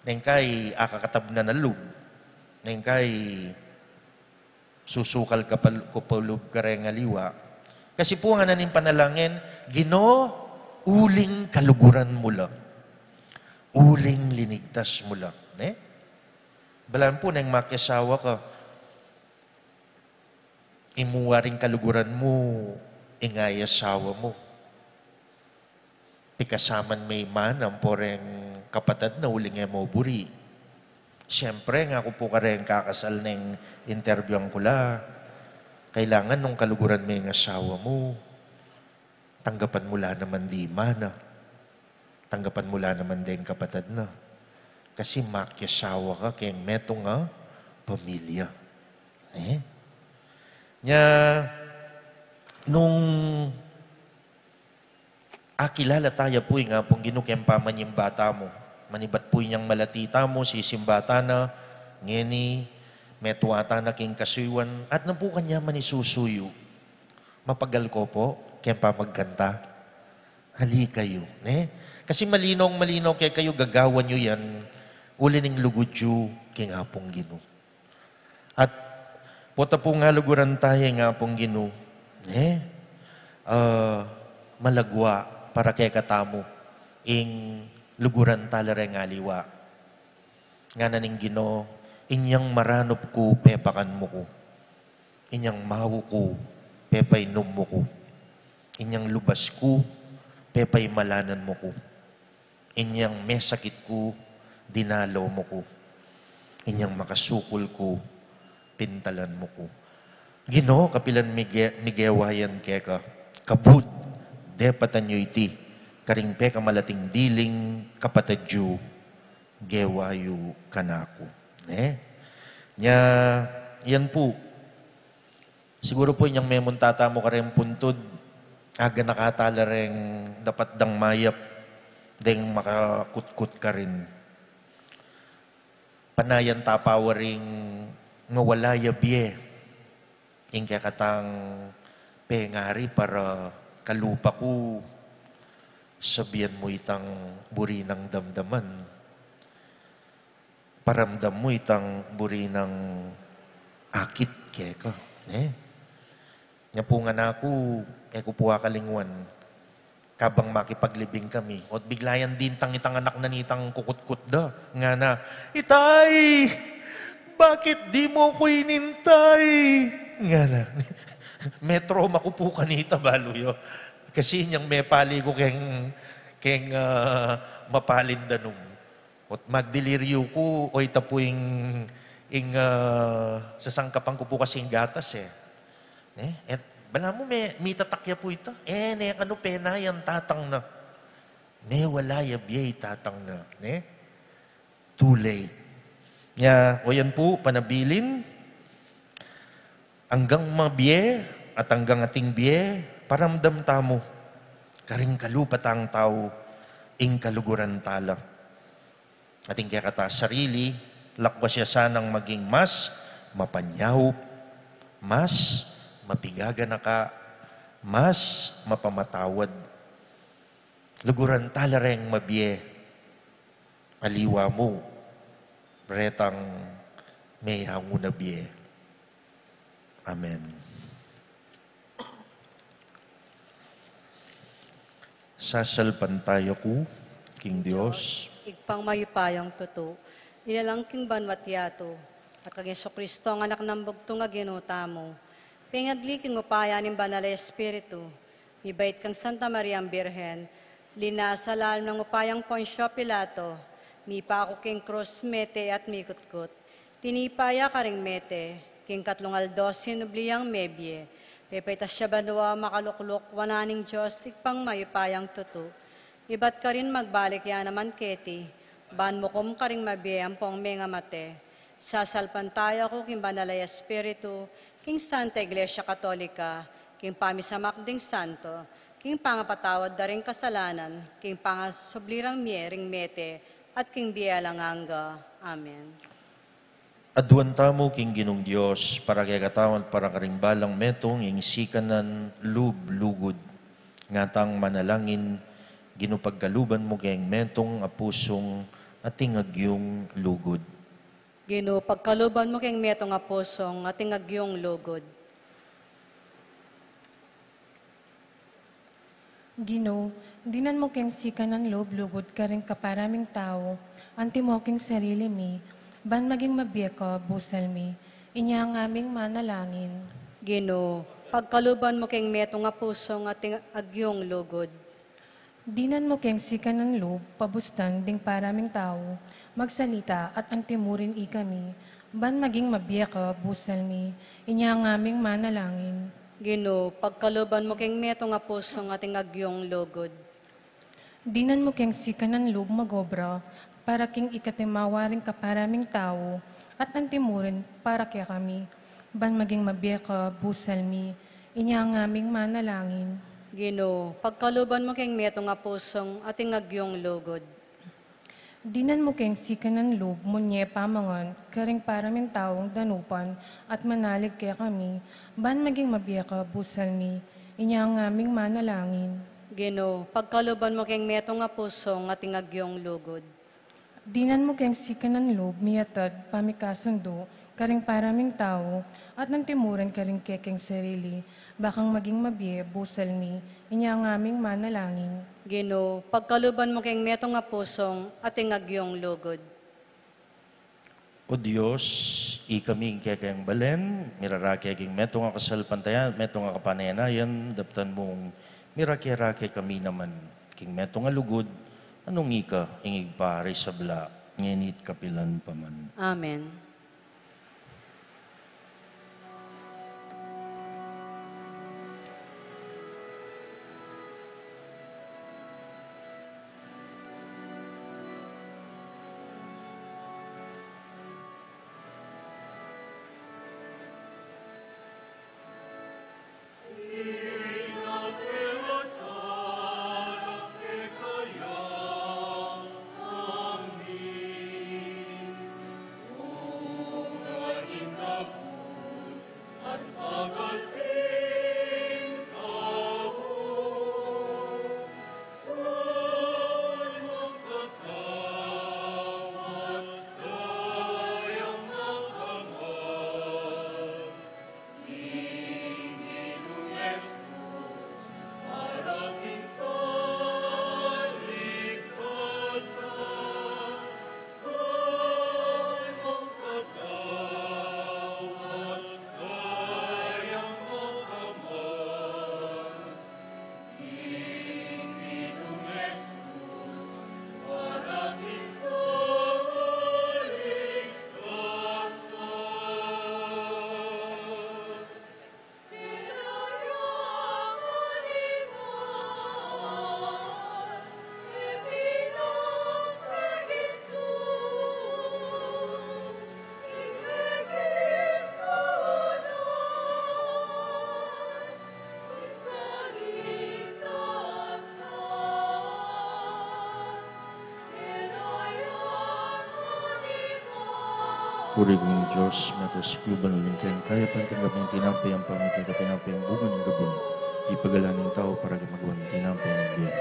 neng kay akakatab na nalub. Neng kay susukal kapalub ka rin aliwa. Kasi po nga nanin panalangin, Ginoo, uling kaluguran mo lang. Uling linigtas mo lang. Balaan po nang makiasawa ka, imuwa rin kaluguran mo, ingay asawa mo. Pikasaman may manam po rin kapatid na uling mo buri. Siyempre, nga ako po ka rin kakasal ng interview ang kula. Kailangan nung kaluguran may asawa mo, tanggapan mula naman di mana. Tanggapan mula naman din kapatid na. Kasi makyasawa ka kaya meto nga pamilya. Nya, nung akilala tayo po nga pong ginukempaman yung bata mo. Manibat po niyang malatita mo, sisimbata na, ngeni, metuata na king kasuywan, at na po kanya manisusuyo. Mapagal ko po, kempa magkanta. Hali kayo. Kasi malinaw kaya kayo gagawan nyo yan, uli ning lugudyo king apong Gino. At pota po nga luguran tayo nga pong Gino, malagwa para kay katamo ing luguran talare nga liwa. Nga naning Gino, inyang maranop ko, pepakan mo ko. Inyang mahu ko, pepay num mo ko. Inyang lubas ko, pepay malanan mo ko. Inyang mesakit ko, dinalaw mo ko. Inyang makasukol ko, pintalan mo ko. Gino, kapilan migewayan keka, kabud, depatan nyo iti, karingpe kamalating diling, kapatadyo, gewayo kanako. Nya, yan po. Siguro po inyang memuntata mo ka rin puntod, aga nakatala rin dapat dang mayap, deng makakutkut ka rin. Panayan tapawa rin ngawalaya biye. Ing kakatang pengari para kalupa ko, sabihan mo itang buri ng damdaman. Paramdam mo itang buri ng akit keka. Nya po nga na ako, ko po akalingwan, kabang makipaglibing kami. At biglayan din itang anak na nitang kukutkut da. Nga na, Itay! Bakit di mo ko inintay? Nga na. May trauma ko po kanita, baluyo. Kasi niyang may pali ko keng mapalin danong. At magdeliryo ko, o ita po sasangkapan ko po kasing gatas At bala mo, may tatakya po ito. Ano pena yan tatang na. Wala yabiyay tatang na. Too late. O yan po, panabilin. Hanggang mabiye at hanggang ating biye, paramdam tamo. Karing kalupat ang tao, ing kaluguran tala. Ating kaya kata sarili, lakwa siya sanang maging mas mapanyaw, mas mapigaga na ka, mas mapamatawad. Luguran tala rin mabiye, aliwa mo, retang may hango na biye. Amen. Sasalpan tayo ko, King Diyos, Igpang mayupayang tuto, ilalang king banwatyato, at kag Yesu Kristo ang anak ng bugtong nga ginuta mo. Pingagli king upaya ng banal na Espiritu, mibait kang Santa Maria ang Birhen, linasa lalo ng upayang Poncio Pilato, mipa ako king krus mete at mikutkut, tinipaya ka ring mete, king katlungal dos sinubliyang mebye, pepaitas siya banwa makalukluk, wananing Diyos, igpang mayupayang tuto, ibat ka rin magbalik yan naman keti, ban mo kum ka rin mabiyang pong mga mate. Sasalpan tayo ko king banalay Espiritu, king Santa Iglesia Katolika, king pamisamakding santo, king pangapatawad da rin kasalanan, king pangasublirang miering mete, at king biyalang angga. Amen. aduan tamo king Ginong Diyos, para kay katawan para karimbalang metong ing sikanan lugod, ngatang manalangin, ginupagkaluban mo kayong metong apusong ating agyong lugod. Gino, pagkaluban mo keng metong apusong ating agyong lugod. Gino, dinan mo keng sika ng loob lugod ka rin kaparaming tao, anti mo king sarili mi, ban maging mabiyak ka, busalmi, inya ang aming manalangin. Ginoo, pagkaluban mo keng meto nga puso nga agyong lugod. Dinan mo keng sikan ng loob, pabustan ding paraming tao, magsalita at antimurin ikami, ban maging mabiyak ka, busalmi, inya ang aming manalangin. Ginoo, pagkaluban mo keng meto nga puso nga agyong lugod. Dinan mo keng sikan ng loob magobra, para king ikatimawaring kaparaming tao, at antimurin para kaya kami, ban maging mabiyak ka, busalmi, inya ang aming manalangin. Ginoo, pagkaluban mo keng meto nga pusong agyong lugod. Dinan mo keng sikan ng loob, munye pamangan, karing paraming taong danupan, at manalig kaya kami, ban maging mabiyak ka, busalmi, inya ang aming manalangin. Ginoo, pagkaluban mo keng meto nga pusong agyong lugod. Dinan mo keng sikan ng loob, miyatad, pamikasundo, karing paraming tao, at nantimuran karing kekeng sarili, bakang maging mabiye, busalmi, inya ang aming manalangin. Ginoo, pagkaluban mo keng meto nga pusong agyong lugod. O Diyos, ikaming kekeng balen, mirarake meto nga kasalpantayan, meto nga kapanayanayan, daptan mong mirake-rake kami naman, king meto nga lugod, anong ika, ingig pare sa bla, ngenit kapilan paman. Amen. Puri kong Diyos, matos kluban uling kayang kaya pantanggap ng tinampay ang pamikagatinampay ang bunga ng gabon. Ipagala ng tao para magawa ng tinampay ng biyan.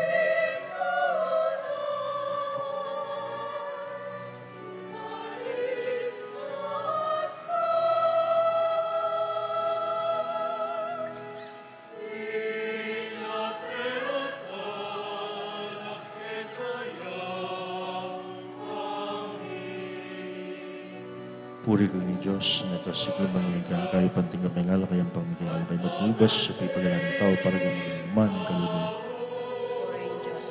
Puri kang ni Diyos, na ito si kluban uling kayang kaya pantanggap ng alakay ang pamikagala kay matubas sa pipagala ng tao para gamitin man ang kalunod. Purihin Diyos.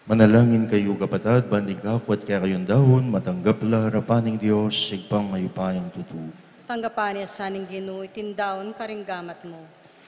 Manalangin kayo kapatad, bandig ako at kaya kayong dahon, matanggap la harapaning Diyos, sigpang mayupayang tutu. Tanggapan niya sa ning Ginoo, itindaon karinggamat mo.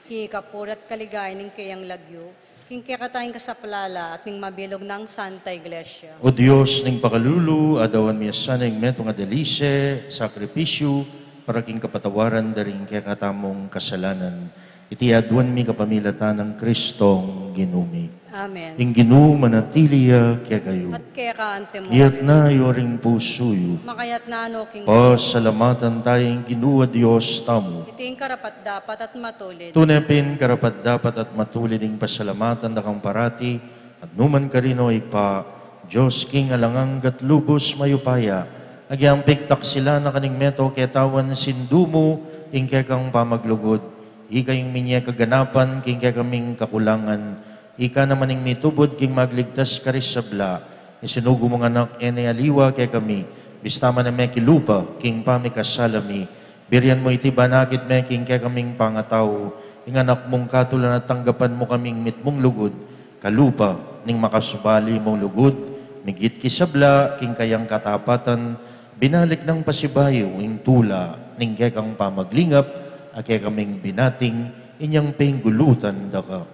Hikapurat kaligay ning kayang lagyo, king kaya kasaplala at ning mabilog ng Santa Iglesia. O Diyos, ning pakalulu, adawan miya sana yung metong adelise, sakripisyo, para king kapatawaran daring kaya katamong kasalanan. Iti aduan mi kapamilatan ng Kristong ginumi. Amen. Ing Ginoo manatiliya kaya kayo. At kaya kaante mo, Iyat na yoring pusuyo. makayat na ano king Pasalamatan tayong Ginoo Diyos tamo. iting karapat dapat at matulid. Tunepin karapat dapat at matulid ing pasalamatan na kang parati at numan karino ipa Diyos king alangang gatlubos mayupaya agyang piktak sila na kaning meto ketawan sindumo ing kang pamaglugod ikayong minye kaganapan king kaming kakulangan ika naman ing mitubod king magligtas karis sabla isinugo mong anak ene aliwa kay kami bistama na mekilupa king pamikasalami biryan mo iti banakit meking kaya kaming pangataw, ing anak mong katulan at tanggapan mo kaming mitmong lugod, kalupa, ning makasubali mong lugod, migit kisabla, king kayang katapatan, binalik ng pasibayo, ing tula, ning kaya kang pamaglingap, at kaya kaming binating, inyang penggulutan daka.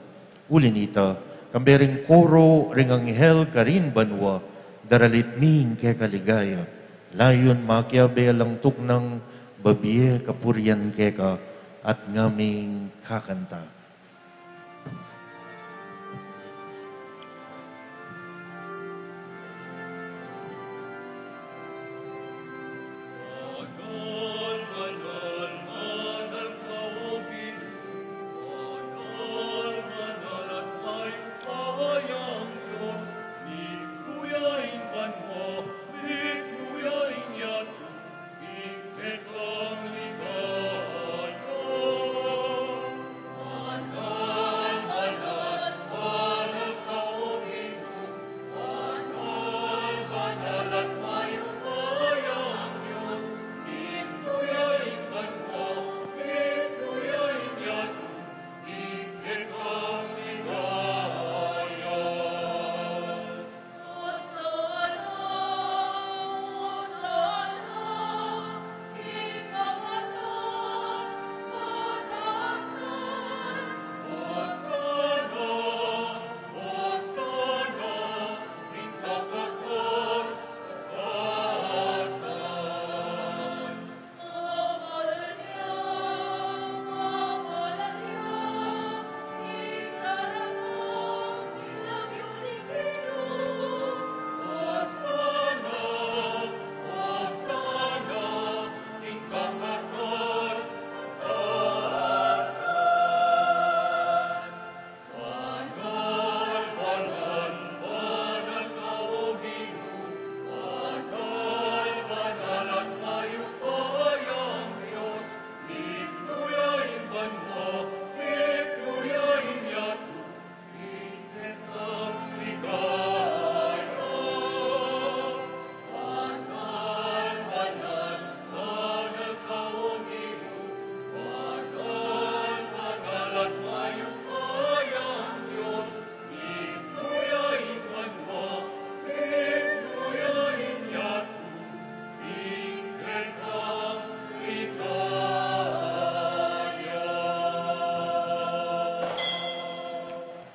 Ulinita, kambering koro, ring anghel karin banwa, daralit ming kaya kaligaya, layon makyabe alang tuknang, babiye kapuryan keka at ngaming kakanta.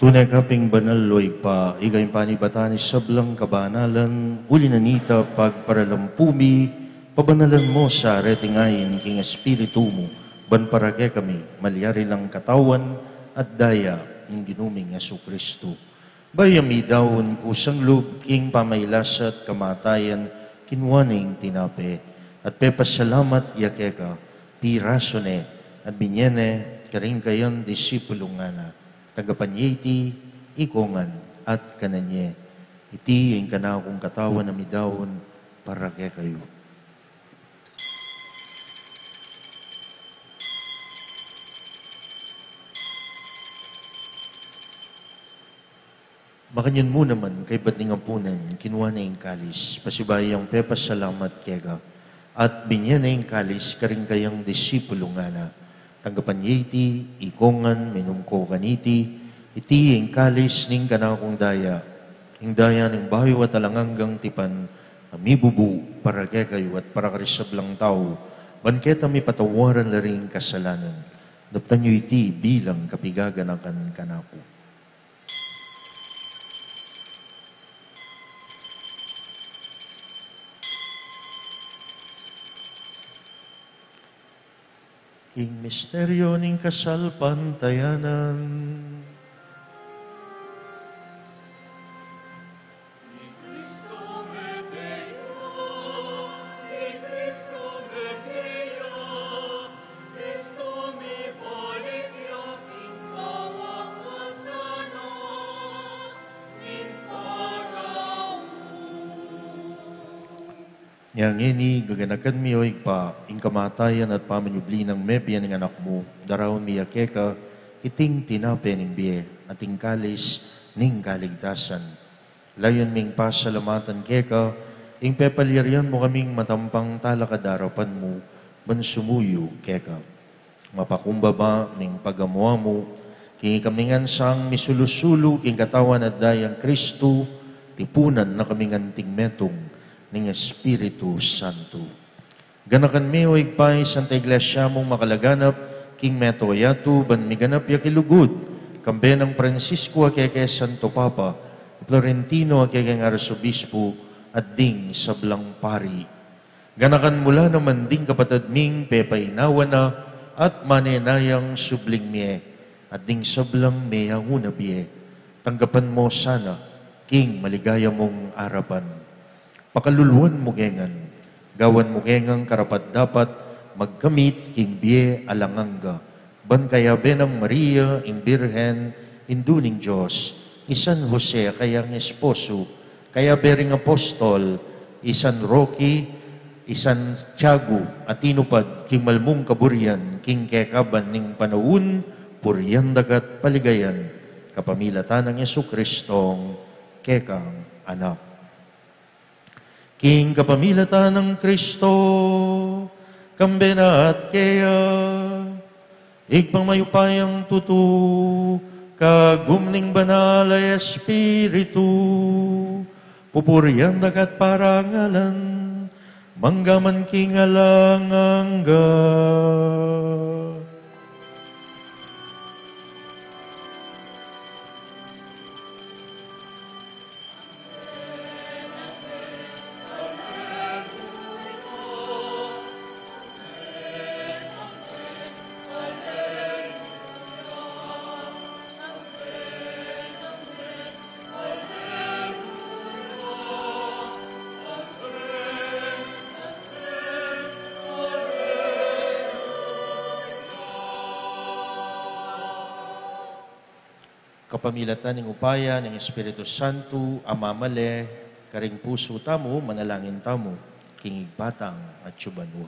Tunay kaping banal loy pa, ikay panibatan ni sablang kabanalan, uli nanita pagparalampumi, pabanalan mo sa retingayin king espiritu mo, ban para kay kami, malyari lang katawan at daya ng ginuming Yesu Kristo. Bayami daon kusang loob king pamaylasat kamatayan, kinwaning tinape, at pepasalamat yakeka, pirasone, at binyene, karing kayan disipulong nga na. Tagapanyiti, ikongan, at kananye. Iti yung kanakong katawan na midawon para kay kayo. Makanyan mo naman kay bating ampunan, kinuha na yung kalis, pasibayang pepas salamat kega, at binyan na yung kalis, karing kayang disipulo nga na. Tanggapan niya iti, ikongan, minumko kaniti, iti yung kalis ning kanakong daya, Ing daya ng bayo at alanganggang tipan, kami bubu para kay kayo at para karisablang tao, banketa mi patawaran laring kasalanan. Daptan nyo iti bilang kapigaganakan kanako. Ing misteryo ning kasal pantayanan. Yang ini gaganakan mi o pa ing kamatayan at pamanyubli ng mebya ng anak mo, darawon mi yakeka, iting tinape ng biye, ating kalis ning kaligtasan. Layon ming pasalamatan keka, ing pepaliryan mo kaming matampang talakadarapan mo, bansumuyo keka. Mapakumbaba ming pagamuha mo, king kamingan sang misulusulu king katawan at dayang Kristo, tipunan na kaming anting metong, ng Espiritu Santo. Ganakan mi o igpay Santa Iglesia mong makalaganap, King Meto Ayatu, ban miganap yakilugod, kambe ng Francisco akeke Santo Papa, Florentino akeke ng Arsobispo, at ding sablang pari. Ganakan mula naman ding kapatid ming pepainawa na, at manenayang subling miye, at ding sablang meyang unabiye. Tanggapan mo sana, King maligaya mong arapan. Pakaluluan mo gengan, gawan mo gengang karapat dapat, magkamit king biye alanganga, ban kaya benang Maria, ing Birhen, induning Diyos, isan Jose kayang esposo, kaya bering apostol, isan Rocky, isan Tiago, at tinupad king malmong kaburian, king kekaban ning panawun, puryan dagat paligayan, kapamilatan ng Yesu-Kristong kekang anak. King kapamilatan ng Kristo, kambena at kaya, igpang mayupayang tutu, kagumning banal ay Espiritu, pupurian dagat parangalan, manggaman king alangangga. Kapamilatan ng upaya ng Espiritu Santo, amamale, karing puso tamo, manalangin tamo, kingig batang at tsubanwa.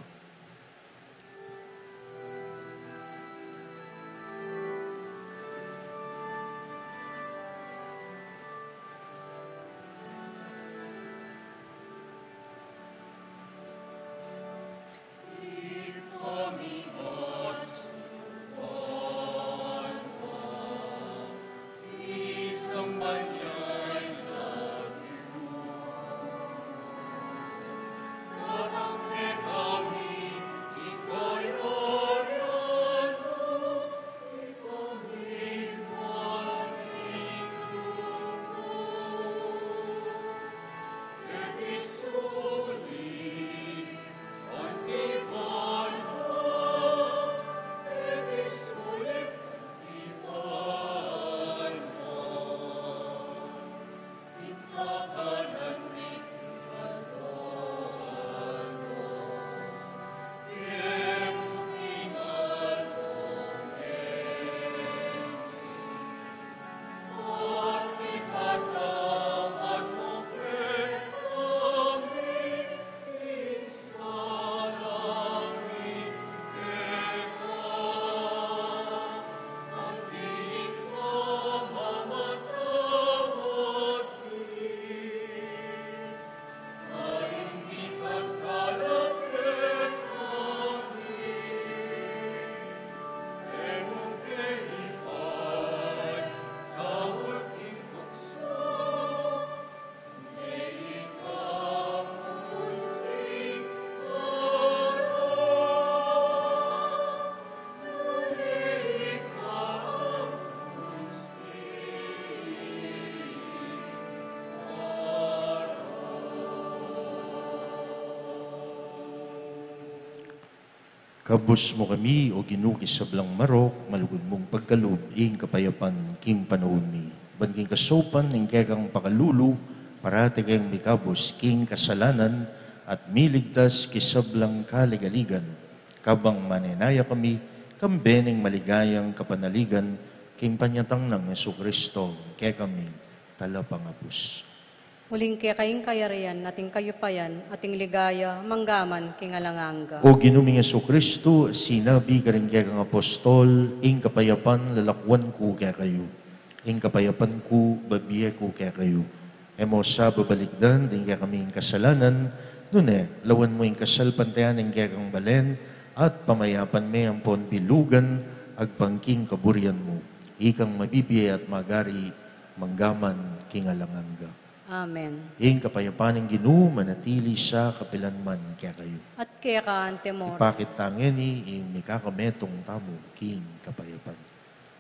Kami Kabus mo kami, o ginukis sa blang marok, malugod mong pagkaloob, ing kapayapan, kim panahon mi. Ban king kasopan, ing kekang pakalulu, parati kayong mikabos, king kasalanan, at miligtas kisablang kaligaligan. Kabang manenaya kami, kambening maligayang kapanaligan, king panyatang ng Yesu Kristo, kekami, talapangapos. Muling kaya kayong kayarian, ating kayupayan, ating ligaya, manggaman, kingalanganga. O ginuming Yesu Kristo, sinabi ka rin kaya kang apostol, ing kapayapan lalakwan ko kaya kayo. Ing kapayapan ko, babiye ko kaya kayo. Emo sa babalikdan, din kaya kaming kasalanan, nune, lawan mo ing kasal pantayan, ing kaya kang balen, at pamayapan may ampon bilugan, agpangking kaburian mo. Ikang mabibiye at magari, manggaman, kingalanganga. Amen. Ing kapayapan ng Ginoo manatili sa kapilanman kaya kayo. At kaya ka, Antemor. Ipakit tangeni ing mikakametong tamo king kapayapan.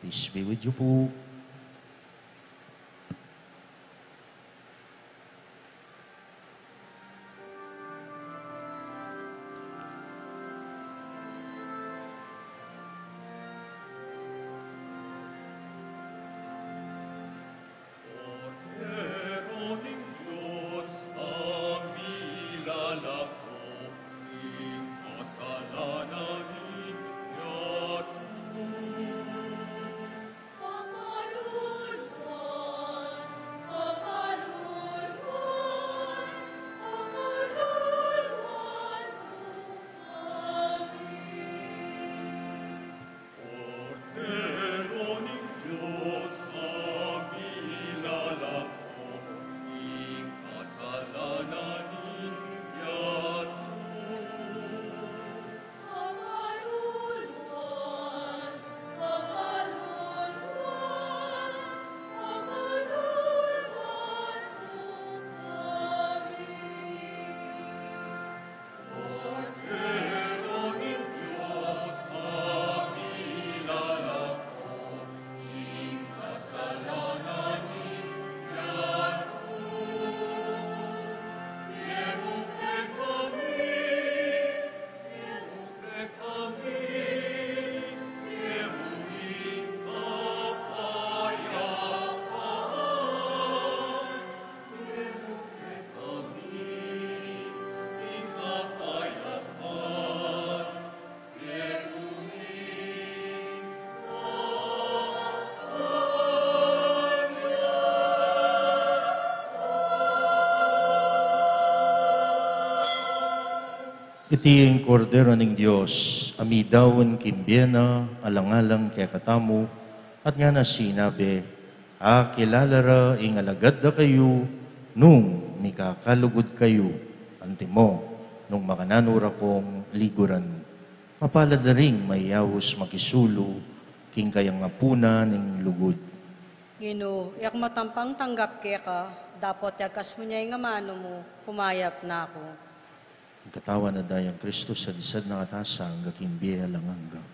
Peace be with you po. Iti ang kordero ng Diyos, amidawan kimbyena, alangalang kaya katamu, at nga na sinabi, kilalara ing alagad da kayo, nung mikakalugod kayo, antimo, nung makananura kong liguran. Mapalad na ring mayawos makisulo, king kayang ngapuna ning lugod. Ginoo, yak matampang tanggap kaya ka, dapat yakas mo niya yung amano mo, pumayap na ako. Ang katawan na dayang Kristo sa disad na katasa, ang gaking biya lang hanggang.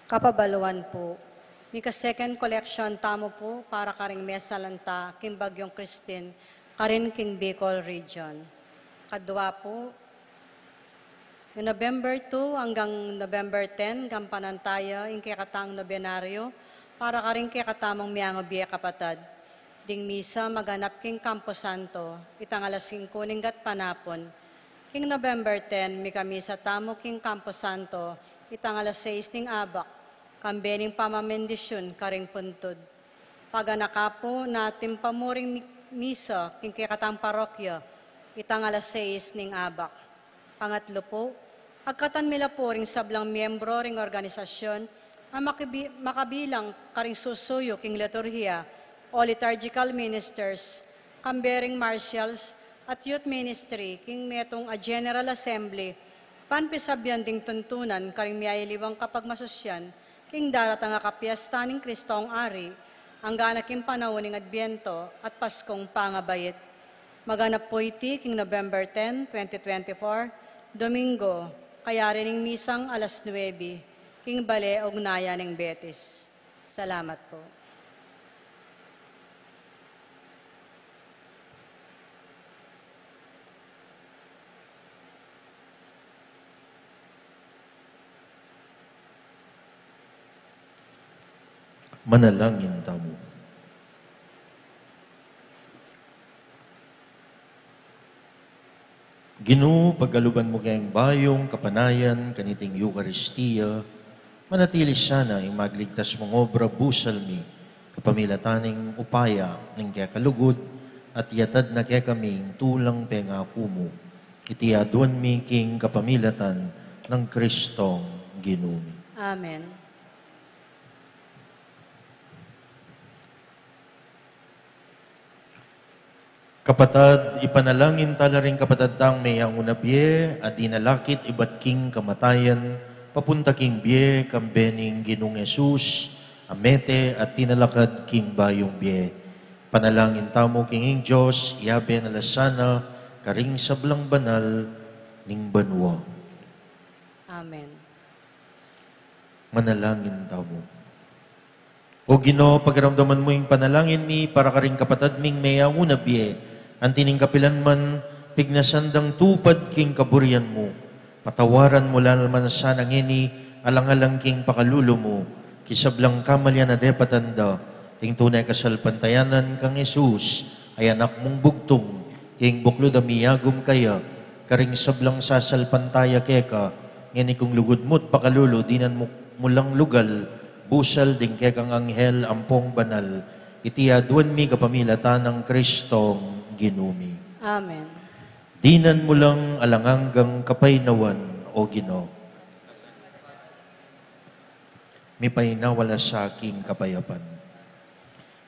Kapabaluan po. Mika second collection tamo po para karing mesa lanta king Bagyong Christine karin king Bicol region. Kadwa po yung November 2 hanggang November 10 gampanantaya yung kikatang nobenaryo para karing kikatamong miyango biya kapatad. Ding misa maganap king Campo Santo itang alas 5 ning gat panapon. King November 10 mika misa tamo king Campo Santo itang alas 6 ning abak. Kambening pamamendisyon karing puntod. Paganakapo natin pamuring misa king kikatang parokya itang alas 6 ning abak. Pangatlo po, agkatan mila po ring sablang miyembro ring organisasyon ang makabilang karing susuyo king liturhiya o liturgical ministers, kambering marshals at youth ministry king metong a General Assembly panpisabyan ding tuntunan karing miyayiliwang kapag masusyan king daratang nga kapiesta ning Kristong Ari, ang ganaking panahon ning Adbyento at Paskong Pangabayit. Maganap po iti king November 10, 2024, Domingo, kaya rin misang alas 9, king Bale Ognaya ning Betis. Salamat po. Manalangin tamo. Ginoo, pagaluban mo kayang bayong kapanayan, kaniting Eucharistia, manatili sana yung magligtas mong obra busal mi, kapamilataning upaya ng kaya kalugod, at yatad na kaya kaming tulang pengako mo. Itiaduan mi king kapamilatan ng Kristong Ginoo mi. Amen. Kapatad, ipanalangin tala rin kapatad tang may ang unabye, at dinalakit ibat king kamatayan, papunta king bye, kambening Ginong Jesus, amete at tinalakad king bayong bye. Panalangin tamo king Diyos, iabe nalasana, karing sablang banal, ning banwa. Amen. Manalangin tamo. O Ginoo, pagramdaman mo yung panalangin mi, para karing kapatad ming may ang unabye, antining kapilan man, pignasandang tupad king kaburian mo. Patawaran mo lalman sa nangini, alang-alang king pakalulo mo, kisablang kamalyan na depatanda, ting tunay kasalpantayanan kang Jesus, ay anak mong bugtong, king buklo damiyagom kaya, karing sablang sasalpantaya keka, ngini kong lugod mo't pakalulo, dinan mo mulang lugal, busal ding kekang anghel, ampong banal, itiaduan mi kapamilatan ng Kristong Ginumi. Amen. Dinan mo lang alanganggang kapaynawan, o Ginoo. Mi painawala sa aking kapayapan.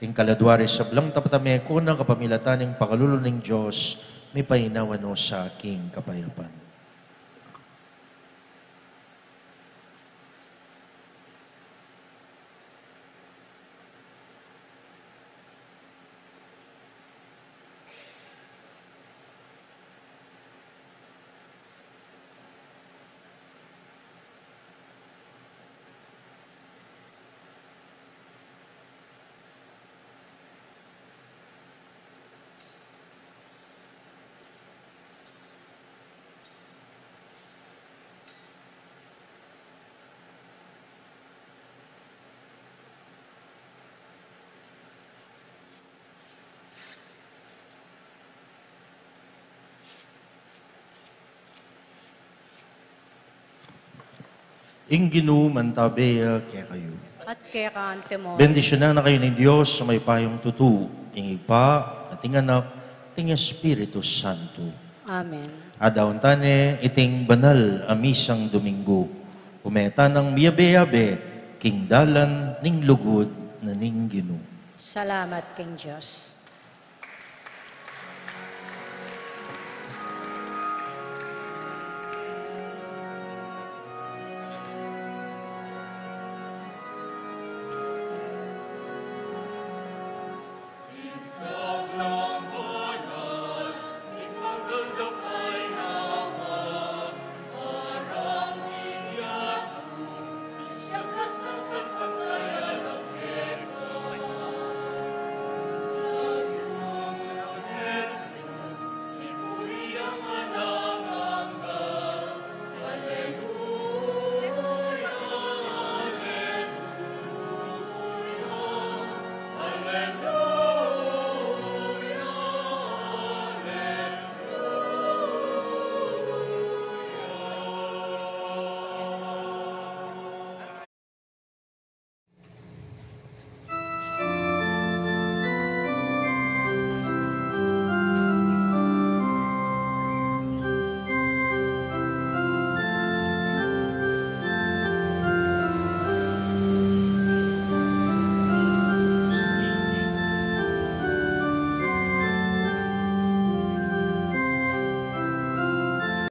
Ing kaladwari sa blang tapatameko ng kapamilatan ng pakalulo ng Diyos, mi painawan o sa aking kapayapan. Ing Ginoo mantabeya kaya kayo. At kaya kaante mo. Bendisyonan na kayo ng Diyos sa may payong tutu, ting Ipa, at ting Anak, ting Espiritu Santo. Amen. Adaon tane, iting banal amisang Domingo. Umeta ng biyabe-yabe, king dalan ning lugod na ning Ginoo. Salamat king Diyos.